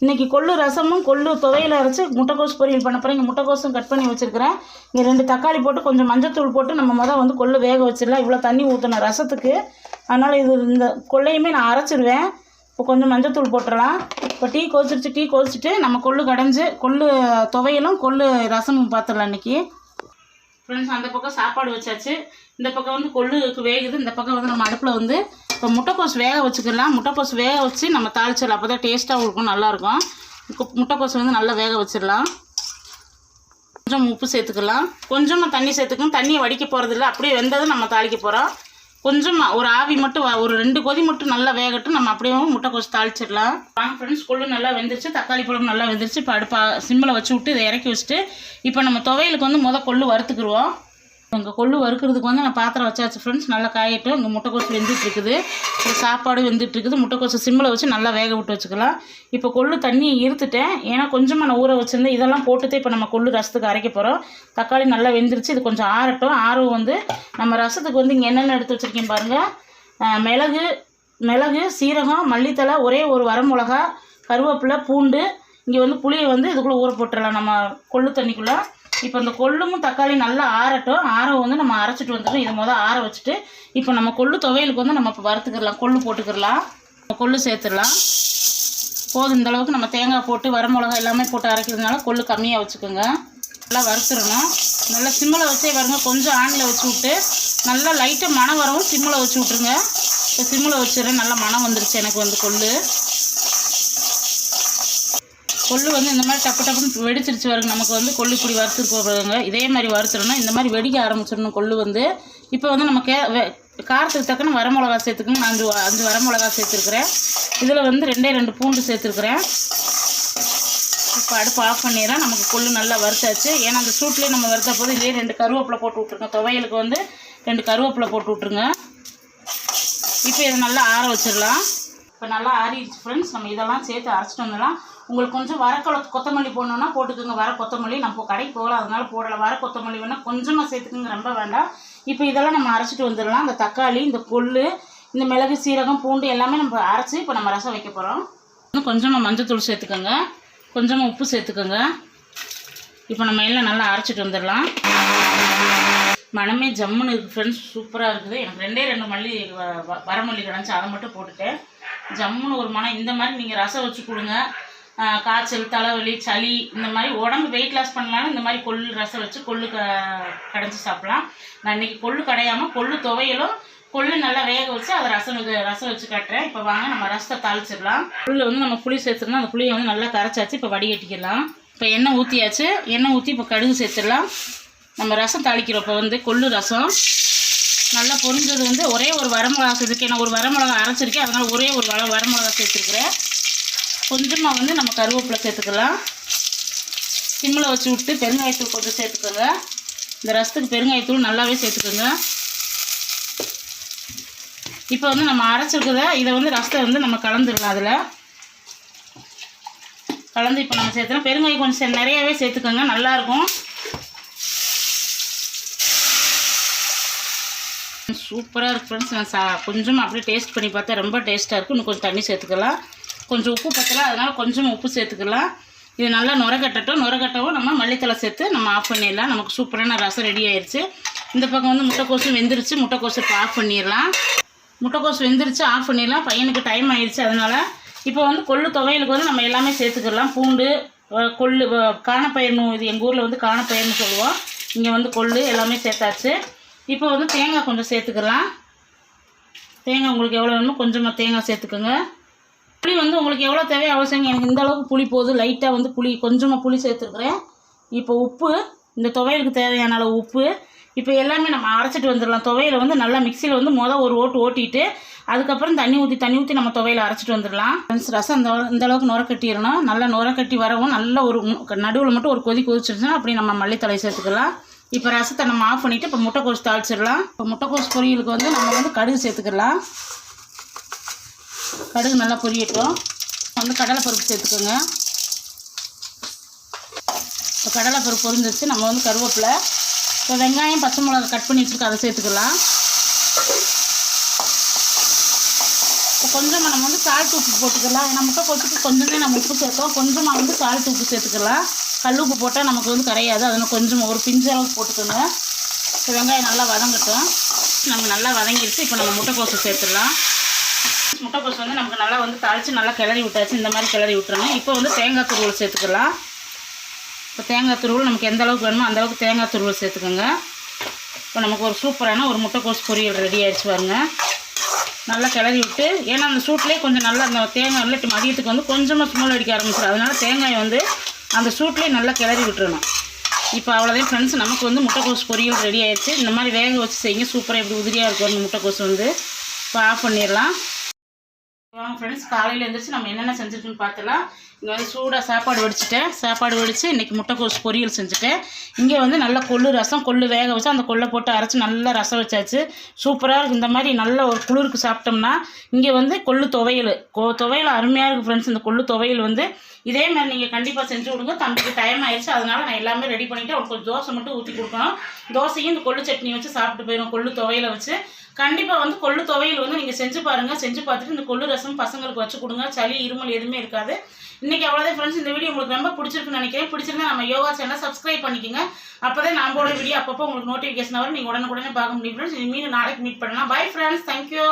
இன்றைக்கி கொள்ளு ரசமும் கொள்ளு துவையில் அரைச்சி முட்டைக்கோஸ் பொரியல் பண்ண போகிறேன். இங்கே முட்டைக்கோஸும் கட் பண்ணி வச்சுருக்கிறேன். இங்கே 2 தக்காளி போட்டு கொஞ்சம் மஞ்சத்தூள் போட்டு நம்ம வந்து கொள்ளு வேக வச்சிடலாம். இவ்வளோ தண்ணி ஊற்றணும் ரசத்துக்கு. அதனால் இந்த கொள்ளையுமே நான் அரைச்சிடுவேன். இப்போ கொஞ்சம் மஞ்சத்தூள் போட்டுடலாம். இப்போ டீ கொதிச்சிட்டு நம்ம கொள்ளு கடைஞ்சி கொள்ளு துவையலும் கொள்ளு ரசமும் பார்த்துடலாம் இன்றைக்கி. ஃப்ரெண்ட்ஸ், அந்த பக்கம் சாப்பாடு வச்சாச்சு. இந்த பக்கம் வந்து கொள்ளுக்கு வேகுது. இந்த பக்கம் வந்து நம்ம அடுப்பில் வந்து இப்போ முட்டைக்கோஸ் வேக வச்சுக்கலாம். முட்டைக்கோஸ் வேக வச்சு நம்ம தாளிச்சிடலாம். அப்போ தான் டேஸ்ட்டாகவும் இருக்கும், நல்லாயிருக்கும். முட்டைக்கோஸ் வந்து நல்லா வேக வச்சிடலாம். கொஞ்சம் உப்பு சேர்த்துக்கலாம். கொஞ்சமாக தண்ணி சேர்த்துக்கணும். தண்ணியை வடிக்க போகிறதில்ல, அப்படியே வெந்ததும் நம்ம தாளிக்க போகிறோம். கொஞ்சமாக ஒரு ஆவி மட்டும் ஒரு 2 கொதி மட்டும் நல்லா வேகட்டும். நம்ம அப்படியே முட்டைக்கோஸ் தாளிச்சிடலாம். வாங்க ஃப்ரெண்ட்ஸ், கொள்ளு நல்லா வெந்துருச்சு, தக்காளி பழம் நல்லா வெந்துருச்சு. இப்போ அடுப்பை சிம்மில் வச்சு விட்டு இதை இறக்கி வச்சுட்டு இப்போ நம்ம துவையலுக்கு வந்து கொள்ளு வறுத்துக்குருவோம். இங்கே கொள்ளு வறுக்கிறதுக்கு வந்து நான் பாத்திரம் வச்சாச்சு ஃப்ரெண்ட்ஸ். நல்லா காயட்டும். இங்கே முட்டைக்கோஸ் வெந்துட்டுருக்குது, இப்போ சாப்பாடு வெந்துட்டுருக்குது. முட்டைக்கோஸை சிம்மில் வச்சு நல்லா வேக விட்டு வச்சுக்கலாம். இப்போ கொள்ளு தண்ணியை இருத்துட்டேன், ஏன்னா கொஞ்சமாக நான் ஊற வச்சுருந்தேன். இதெல்லாம் போட்டுட்டு இப்போ நம்ம கொள்ளு ரசத்துக்கு அரைக்க போகிறோம். தக்காளி நல்லா வெந்துருச்சு. இது கொஞ்சம் ஆறட்டும். ஆர்வம் வந்து நம்ம ரசத்துக்கு வந்து இங்கே என்னென்ன எடுத்து வச்சுருக்கேன் பாருங்கள். மிளகு, சீரகம், மல்லித்தலை, ஒரே ஒரு வரமிளகா, கருவேப்பிலை, பூண்டு. இங்கே வந்து புளியை வந்து இதுக்குள்ளே ஊற போட்டுடலாம் நம்ம கொள்ளு தண்ணிக்குள்ளே. இப்போ இந்த கொள்ளும் தக்காளி நல்லா ஆறட்டும். வந்து நம்ம அரைச்சிட்டு வந்துடும். இதை ஆற வச்சுட்டு இப்போ நம்ம கொள்ளு துவையலுக்கு வந்து நம்ம இப்போ வறுத்துக்கிடலாம். கொள்ளு போட்டுக்கிடலாம். கொள்ளு சேர்த்துடலாம். போதும் இந்த அளவுக்கு. நம்ம தேங்காய் போட்டு வரமிளகா எல்லாமே போட்டு அரைக்கிறதுனால கொள்ளு கம்மியாக வச்சுக்கோங்க. நல்லா வறுத்துடணும். நல்லா சிம்மில் வச்சே வருங்க. கொஞ்சம் ஆனில் வச்சு விட்டு நல்லா லைட்டாக மணம் வரவும் சிம்மில் வச்சு விட்ருங்க. இப்போ சிம்மில் வச்சுடுறேன். நல்லா மணம் வந்துருச்சு எனக்கு வந்து கொள்ளு வந்து இந்த மாதிரி டப்புன்னு வெடிச்சிருச்சு வருங்க. நமக்கு வந்து கொள்ளு இப்படி வறுத்துருக்கோங்க. இதே மாதிரி வறுத்துடணும். இந்த மாதிரி வெடிக்க ஆரம்பிச்சிடணும் கொள்ளு வந்து. இப்போ வந்து நம்ம காரத்துக்கு தக்கன வரமிளகா சேர்த்துக்கணும். நான் 5 வரமிளகா சேர்த்துருக்குறேன். இதில் வந்து 2 பூண்டு சேர்த்துருக்குறேன். இப்போ அடுப்பு ஆஃப் பண்ணிடுறேன். நமக்கு கொள்ளு நல்லா வறுத்தாச்சு. ஏன்னா அந்த சூட்லேயே நம்ம வறுத்த போது இதே 2 கருவேப்பிலை போட்டு விட்ருங்க. துவையலுக்கு வந்து 2 கருவேப்பிலை போட்டு விட்ருங்க. இப்போ இதை நல்லா ஆற வச்சிடலாம். இப்போ நல்லா ஆறிடுச்சு ஃப்ரெண்ட்ஸ். நம்ம இதெல்லாம் சேர்த்து அரைச்சிட்டு வந்துடலாம். உங்களுக்கு கொஞ்சம் கொத்தமல்லி போடணுன்னா போட்டுக்கோங்க. கொத்தமல்லி நம்ம கடைக்கு போகலாம், அதனால போடலாம். கொத்தமல்லி வேணால் கொஞ்சமாக சேர்த்துக்கோங்க, ரொம்ப வேண்டாம். இப்போ இதெல்லாம் நம்ம அரைச்சிட்டு வந்துடலாம். இந்த தக்காளி, இந்த கொள்ளு, இந்த மிளகு, சீரகம், பூண்டு எல்லாமே நம்ம அரைச்சி இப்போ நம்ம ரசம் வைக்க போகிறோம். இன்னும் கொஞ்சமாக மஞ்சத்தூள் சேர்த்துக்கோங்க, கொஞ்சமாக உப்பு சேர்த்துக்கோங்க. இப்போ நம்ம எல்லாம் நல்லா அரைச்சிட்டு வந்துடலாம். மனமே ஜம்முன்னு இருக்குது ஃப்ரெண்ட்ஸ், சூப்பராக இருக்குது. எனக்கு 2 மல்லி வரமல்லி கிடச்சி, அதை மட்டும் போட்டுட்டேன். ஜம்முன்னு ஒரு மனம். இந்த மாதிரி நீங்கள் ரசம் வச்சு கொடுங்க. காய்ச்சல், தலைவலி, சளி, இந்த மாதிரி உடம்பு வெயிட் லாஸ் பண்ணலான்னு இந்த மாதிரி கொள்ளு ரசம் வச்சு கொள்ளு கடைஞ்சி சாப்பிட்லாம். நான் இன்றைக்கி கொள்ளு கடையாமல் கொள்ளு துவையலும் கொள்ளு நல்லா வேக வச்சு அதை ரசம் வச்சு கட்டுறேன். இப்போ வாங்க நம்ம ரசத்தை தாளிச்சிடலாம். கொள்ளில் வந்து நம்ம புளி சேர்த்துருந்தோம். அந்த புளியை வந்து நல்லா கரைச்சாச்சு. இப்போ வடிகட்டிக்கலாம். இப்போ எண்ணெய் ஊற்றியாச்சு. எண்ணெய் ஊற்றி இப்போ கடுகு சேர்த்துடலாம். நம்ம ரசம் தாளிக்கிறோம். இப்போ வந்து கொள்ளு ரசம் நல்லா பொரிஞ்சது வந்து ஒரே ஒரு வரமிளகா சேர்த்துருக்கேன். நான் ஒரு வரமிளகா அரைச்சிருக்கேன், அதனால் ஒரே ஒரு வரமிளகா சேர்த்துருக்குறேன். கொஞ்சமாக வந்து நம்ம கருவேப்பிலை சேர்த்துக்கலாம். சிம்மில் வச்சு விட்டு பெருங்காயத்தூள் கொஞ்சம் சேர்த்துக்கோங்க. இந்த ரசத்துக்கு பெருங்காயத்தூள் நல்லாவே சேர்த்துக்கோங்க. இப்போ வந்து நம்ம அரைச்சிருக்கிறத இதை வந்து ரசத்தை வந்து நம்ம கலந்துடலாம். அதில் கலந்து இப்போ நம்ம சேர்த்துலாம். பெருங்காயம் கொஞ்சம் நிறையாவே சேர்த்துக்கோங்க, நல்லாயிருக்கும். சூப்பராக இருக்குது ஃப்ரெண்ட்ஸ். நான் கொஞ்சம் அப்படியே டேஸ்ட் பண்ணி பார்த்தா ரொம்ப டேஸ்ட்டாக இருக்குது. இன்னும் கொஞ்சம் தண்ணி சேர்த்துக்கலாம். கொஞ்சம் உப்பு பத்தலை, அதனால் கொஞ்சம் உப்பு சேர்த்துக்கலாம். இது நல்லா நுரக்கட்டவும் நம்ம மல்லித்தலை சேர்த்து நம்ம ஆஃப் பண்ணிடலாம். நமக்கு சூப்பரான ரசம் ரெடி ஆயிடுச்சு. இந்த பக்கம் வந்து முட்டைக்கோஸும் வெந்துருச்சு. முட்டைக்கோஸை இப்போ ஆஃப் பண்ணிடலாம். முட்டைக்கோஸ் வெந்துருச்சு, ஆஃப் பண்ணிடலாம். பையனுக்கு டைம் ஆயிடுச்சு, அதனால் இப்போ வந்து கொள்ளு துவையலுக்கு வந்து நம்ம எல்லாமே சேர்த்துக்கலாம். பூண்டு, கொள்ளு, காணப்பயிர்னு, இது எங்கள் ஊரில் வந்து காணப்பயிர்னு சொல்லுவோம். இங்கே வந்து கொள்ளு எல்லாமே சேர்த்தாச்சு. இப்போ வந்து தேங்காய் கொஞ்சம் சேர்த்துக்கலாம். தேங்காய் உங்களுக்கு எவ்வளோ வேணுமோ கொஞ்சமாக தேங்காய் சேர்த்துக்கோங்க. புளி வந்து உங்களுக்கு எவ்வளோ தேவையோ அவசியம். எனக்கு இந்த அளவுக்கு புளி போதும். லைட்டாக வந்து கொஞ்சமாக புளி சேர்த்துருக்குறேன். இப்போ உப்பு, இந்த துவையலுக்கு தேவையான அளவு உப்பு. இப்போ எல்லாமே நம்ம அரைச்சிட்டு வந்துடலாம். துவையலை வந்து நல்லா மிக்சியில் வந்து ஒரு ஓட்டிட்டு அதுக்கப்புறம் தண்ணி ஊற்றி நம்ம துவையலை அரைச்சிட்டு வந்துடலாம். ரசம் இந்த அளவுக்கு நுரக்கட்டிடணும். நல்லா நுரக்கட்டி வரவும் நல்ல ஒரு நடுவில் மட்டும் ஒரு கொதிச்சிருச்சுன்னா அப்படி நம்ம மல்லித்தலை சேர்த்துக்கலாம். இப்போ ரசத்தை நம்ம ஆஃப் பண்ணிவிட்டு இப்போ முட்டைக்கோஸ் தாளிச்சிடலாம். இப்போ முட்டைக்கோஸ் பொரியலுக்கு வந்து நம்ம வந்து கடுகு சேர்த்துக்கலாம். கடுகு நல்லா பொரியட்டும். வந்து கடலைப்பருப்பு சேர்த்துக்கோங்க. இப்போ கடலைப்பருப்பு பொரிஞ்சிருச்சு. நம்ம வந்து கருவேப்பிலை, இப்போ வெங்காயம், பச்சை மிளகா கட் பண்ணி வச்சுருக்கோம், அதை சேர்த்துக்கலாம். இப்போ கொஞ்சமாக நம்ம வந்து சால்ட் உப்பு போட்டுக்கலாம். ஏன்னா முட்டைக்கோஸுக்கு கொஞ்சமே நம்ம உப்பு சேர்த்தோம். கொஞ்சமாக வந்து சால்ட் உப்பு சேர்த்துக்கலாம். கல் உப்பு போட்டால் நமக்கு வந்து கரையாது. அதனால் கொஞ்சம் ஒரு பிஞ்சு அளவுக்கு போட்டுக்கோங்க. இப்போ வெங்காயம் நல்லா வதங்கட்டும். நம்ம நல்லா வதங்கிடுச்சு. இப்போ நம்ம முட்டைக்கோஸை சேர்த்துடலாம். முட்டைக்கோஸ் வந்து நமக்கு நல்லா வந்து தாளித்து நல்லா கிளறி விட்டாச்சு. இந்த மாதிரி கிளறி விட்டுருங்க. இப்போ வந்து தேங்காய் துருவல் சேர்த்துக்கலாம். இப்போ தேங்காய் துருவல் நமக்கு எந்த அளவுக்கு வேணுமோ அந்தளவுக்கு தேங்காய் துருவல் சேர்த்துக்கோங்க. இப்போ நமக்கு ஒரு சூப்பரான ஒரு முட்டைக்கோஸ் பொரியல் ரெடி ஆகிடுச்சு பாருங்க. நல்லா கிளறி விட்டு, ஏன்னா அந்த சூட்லேயே கொஞ்சம் நல்லா அந்த தேங்காய் இல்லை மதியத்துக்கு வந்து கொஞ்சமாக ஸ்மெல் அடிக்க ஆரம்பிச்சிடும். அதனால் தேங்காயை வந்து அந்த சூட்லேயே நல்லா கிளறி விட்டுறணும். இப்போ அவ்வளோதான் ஃப்ரெண்ட்ஸ், நமக்கு வந்து முட்டைக்கோஸ் பொரியல் ரெடி ஆகிடுச்சு. இந்த மாதிரி வேக வச்சு செய்யுங்க. சூப்பராக எப்படி உதிரியாக இருக்கும் அந்த முட்டைக்கோஸ் வந்து. இப்போ ஆஃப் பண்ணிடலாம். வாங்க ஃப்ரெண்ட்ஸ், காலையில் எழுந்திரிச்சு நம்ம என்னென்ன செஞ்சுருக்குன்னு பார்த்துலாம். இங்கே வந்து சூடாக சாப்பாடு வடிச்சிட்டேன். சாப்பாடு வடித்து இன்றைக்கி முட்டைக்கோஸ் பொரியல் செஞ்சுட்டேன். இங்கே வந்து நல்லா கொள்ளு ரசம், கொள்ளு வேக வச்சு அந்த கொள்ளை போட்டு அரைச்சி நல்லா ரசம் வச்சாச்சு. சூப்பராக இருக்குது. இந்த மாதிரி நல்ல ஒரு குளிருக்கு சாப்பிட்டோம்னா. இங்கே வந்து கொள்ளு துவையல் துவையல் அருமையாக இருக்குது ஃப்ரெண்ட்ஸ். இந்த கொள்ளு துவையல் வந்து இதே மாதிரி நீங்கள் கண்டிப்பாக செஞ்சு விடுங்க. தம்பிக்கு டைம் ஆயிடுச்சு, அதனால் நான் எல்லாமே ரெடி பண்ணிவிட்டு அவருக்கு கொஞ்சம் தோசை மட்டும் ஊற்றி கொடுக்கணும். தோசையும் இந்த கொள்ளு சட்னி வச்சு சாப்பிட்டு போயிடும். கொள்ளு துவையலை வச்சு கண்டிப்பாக வந்து கொள்ளு துவையல் வந்து நீங்கள் செஞ்சு பாருங்கள். செஞ்சு பார்த்துட்டு இந்த கொள்ளு ரசம் பசங்களுக்கு வச்சு கொடுங்க. சளி இருமல் எதுவுமே இருக்காது. இன்றைக்கி அவ்வளோதான் ஃப்ரெண்ட்ஸ். இந்த வீடியோ உங்களுக்கு ரொம்ப பிடிச்சிருக்குன்னு நினைக்கிறேன். பிடிச்சிருந்தா நம்ம யோகா சேனலை சப்ஸ்கிரைப் பண்ணிக்கோங்க. அப்போ தான் நான் போடுற வீடியோ அப்பப்போ உங்களுக்கு நோட்டிஃபிகேஷன் வரும். நீங்கள் உடனுக்குடனே பார்க்க முடியும் ஃப்ரெண்ட்ஸ். மீண்டும் நாளைக்கு மீட் பண்ணலாம். Bye friends, thank you.